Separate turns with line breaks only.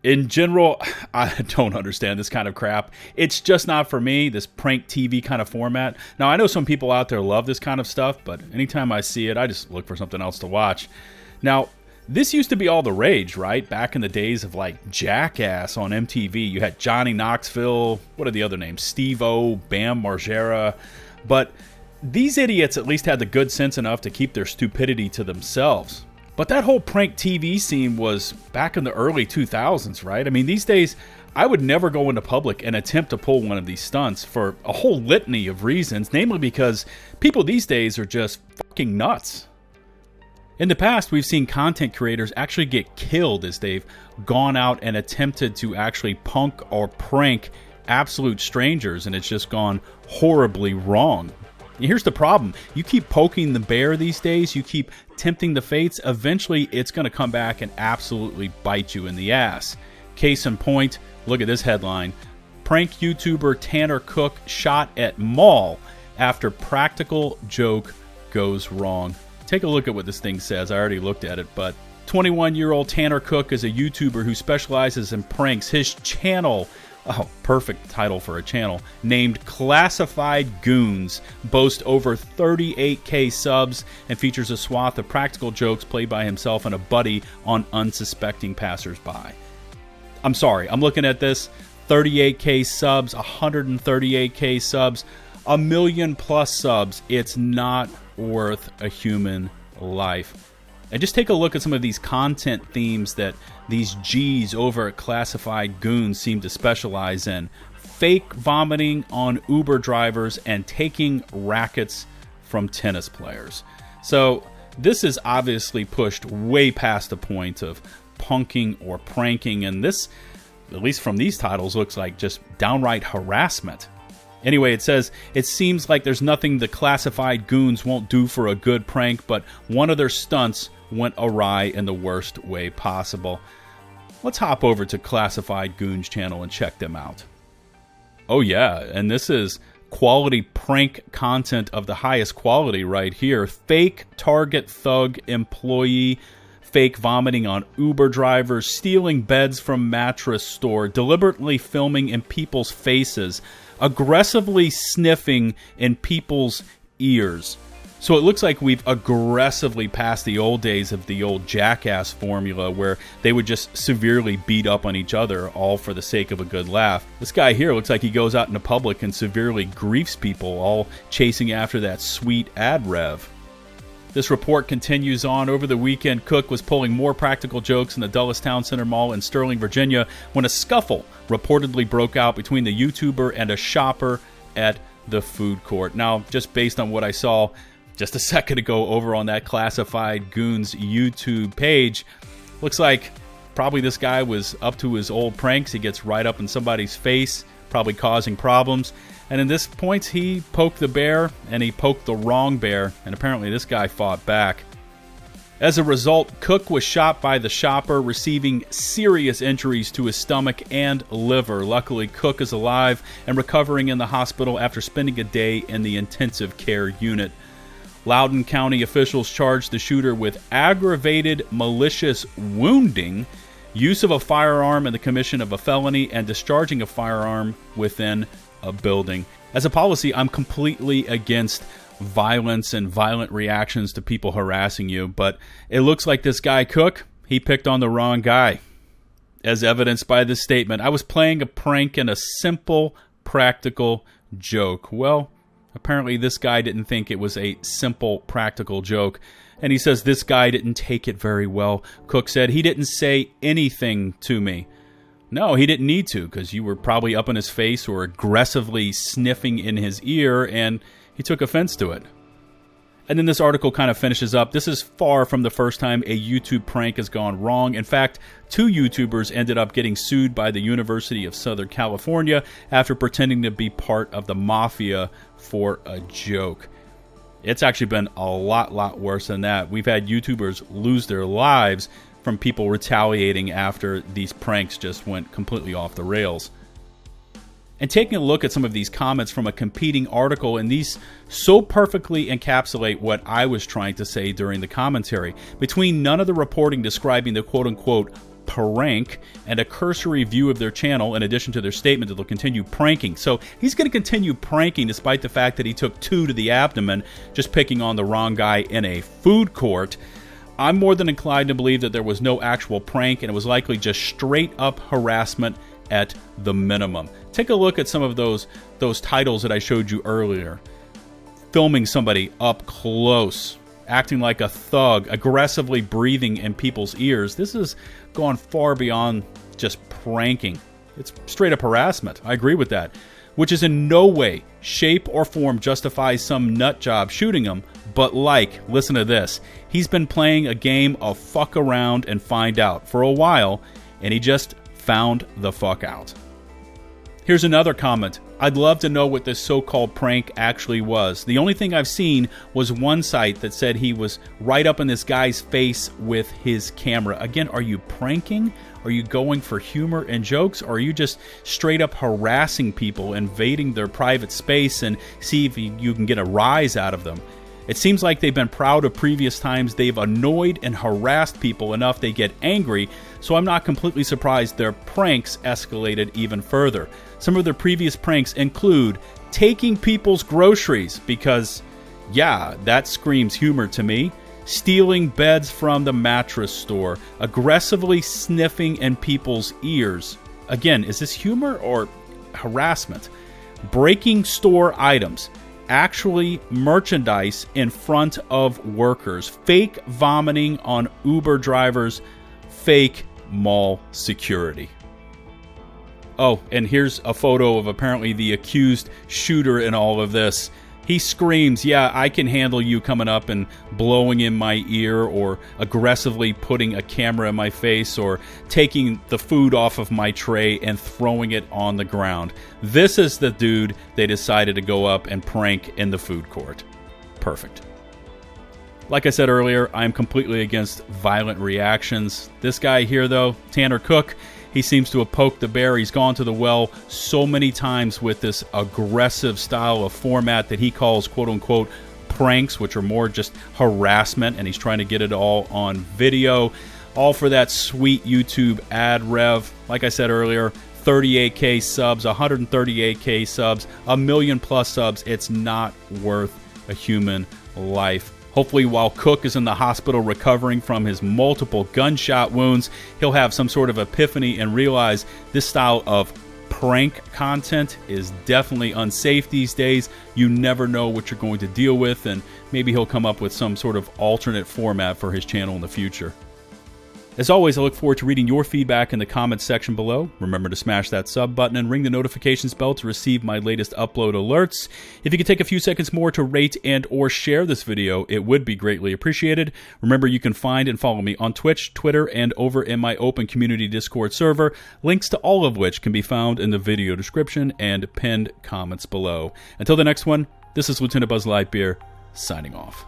In general, I don't understand this kind of crap. It's just not for me, this prank TV kind of format. Now, I know some people out there love this kind of stuff, but anytime I see it, I just look for something else to watch. Now, this used to be all the rage, right? Back in the days of like Jackass on MTV. You had Johnny Knoxville, what are the other names? Steve-O, Bam Margera. But these idiots at least had the good sense enough to keep their stupidity to themselves. But that whole prank TV scene was back in the early 2000s, right? I mean, these days, I would never go into public and attempt to pull one of these stunts for a whole litany of reasons, namely because people these days are just fucking nuts. In the past, we've seen content creators actually get killed as they've gone out and attempted to actually punk or prank absolute strangers, and it's just gone horribly wrong. Here's the problem. You keep poking the bear these days, you keep tempting the fates, eventually it's going to come back and absolutely bite you in the ass. Case in point, look at this headline. Prank YouTuber Tanner Cook shot at mall after practical joke goes wrong. Take a look at what this thing says. I already looked at it, but 21-year-old Tanner Cook is a YouTuber who specializes in pranks. His channel, oh, perfect title for a channel, named Classified Goons, boasts over 38K subs and features a swath of practical jokes played by himself and a buddy on unsuspecting passersby. I'm sorry, I'm looking at this. 38K subs, 138K subs, 1 million plus subs. It's not worth a human life. And just take a look at some of these content themes that these G's over at Classified Goons seem to specialize in. Fake vomiting on Uber drivers and taking rackets from tennis players. So this is obviously pushed way past the point of punking or pranking, and this, at least from these titles, looks like just downright harassment. Anyway, it says, it seems like there's nothing the Classified Goons won't do for a good prank, but one of their stunts went awry in the worst way possible. Let's hop over to Classified Goons channel and check them out. Oh yeah, and this is quality prank content of the highest quality right here. Fake Target thug employee, fake vomiting on Uber drivers, stealing beds from mattress store, deliberately filming in people's faces, aggressively sniffing in people's ears. So it looks like we've aggressively passed the old days of the old Jackass formula where they would just severely beat up on each other, all for the sake of a good laugh. This guy here looks like he goes out into public and severely griefs people, all chasing after that sweet ad rev. This report continues on. Over the weekend, Cook was pulling more practical jokes in the Dulles Town Center Mall in Sterling, Virginia, when a scuffle reportedly broke out between the YouTuber and a shopper at the food court. Now, just based on what I saw just a second ago over on that Classified Goons YouTube page, looks like probably this guy was up to his old pranks. He gets right up in somebody's face, probably causing problems. And in this point, he poked the bear, and he poked the wrong bear, and apparently this guy fought back. As a result, Cook was shot by the shopper, receiving serious injuries to his stomach and liver. Luckily, Cook is alive and recovering in the hospital after spending a day in the intensive care unit. Loudoun County officials charged the shooter with aggravated malicious wounding, use of a firearm in the commission of a felony, and discharging a firearm within a building. As a policy, I'm completely against violence and violent reactions to people harassing you, but it looks like this guy Cook, he picked on the wrong guy. As evidenced by this statement, I was playing a prank and a simple, practical joke. Well, apparently this guy didn't think it was a simple, practical joke, and he says this guy didn't take it very well. Cook said he didn't say anything to me. No, he didn't need to, because you were probably up in his face or aggressively sniffing in his ear, and he took offense to it. And then this article kind of finishes up. This is far from the first time a YouTube prank has gone wrong. In fact, 2 YouTubers ended up getting sued by the University of Southern California after pretending to be part of the mafia for a joke. It's actually been a lot worse than that. We've had YouTubers lose their lives from people retaliating after these pranks just went completely off the rails. And taking a look at some of these comments from a competing article, and these so perfectly encapsulate what I was trying to say during the commentary. Between none of the reporting describing the quote-unquote prank and a cursory view of their channel in addition to their statement that they'll continue pranking. So he's going to continue pranking despite the fact that he took 2 to the abdomen, just picking on the wrong guy in a food court. I'm more than inclined to believe that there was no actual prank and it was likely just straight up harassment at the minimum. Take a look at some of those titles that I showed you earlier. Filming somebody up close, acting like a thug, aggressively breathing in people's ears. This has gone far beyond just pranking. It's straight up harassment. I agree with that. Which is in no way, shape, or form justifies some nut job shooting him, but listen to this, he's been playing a game of fuck around and find out for a while, and he just found the fuck out. Here's another comment. I'd love to know what this so-called prank actually was. The only thing I've seen was one site that said he was right up in this guy's face with his camera. Again, are you pranking? Are you going for humor and jokes? Or are you just straight up harassing people, invading their private space and see if you can get a rise out of them? It seems like they've been proud of previous times they've annoyed and harassed people enough they get angry, so I'm not completely surprised their pranks escalated even further. Some of their previous pranks include taking people's groceries, because, yeah, that screams humor to me. Stealing beds from the mattress store. Aggressively sniffing in people's ears. Again, is this humor or harassment? Breaking store items. Actually merchandise in front of workers. Fake vomiting on Uber drivers. Fake mall security. Oh, and here's a photo of apparently the accused shooter in all of this. He screams, yeah, I can handle you coming up and blowing in my ear, or aggressively putting a camera in my face, or taking the food off of my tray and throwing it on the ground. This is the dude they decided to go up and prank in the food court. Perfect. Like I said earlier, I'm completely against violent reactions. This guy here, though, Tanner Cook, he seems to have poked the bear. He's gone to the well so many times with this aggressive style of format that he calls quote-unquote pranks, which are more just harassment, and he's trying to get it all on video, all for that sweet YouTube ad rev. Like I said earlier, 38K subs, 138K subs, 1 million plus subs. It's not worth a human life. Hopefully, while Cook is in the hospital recovering from his multiple gunshot wounds, he'll have some sort of epiphany and realize this style of prank content is definitely unsafe these days. You never know what you're going to deal with, and maybe he'll come up with some sort of alternate format for his channel in the future. As always, I look forward to reading your feedback in the comments section below. Remember to smash that sub button and ring the notifications bell to receive my latest upload alerts. If you could take a few seconds more to rate and or share this video, it would be greatly appreciated. Remember, you can find and follow me on Twitch, Twitter, and over in my open community Discord server, links to all of which can be found in the video description and pinned comments below. Until the next one, this is LtBuzzLitebeer, signing off.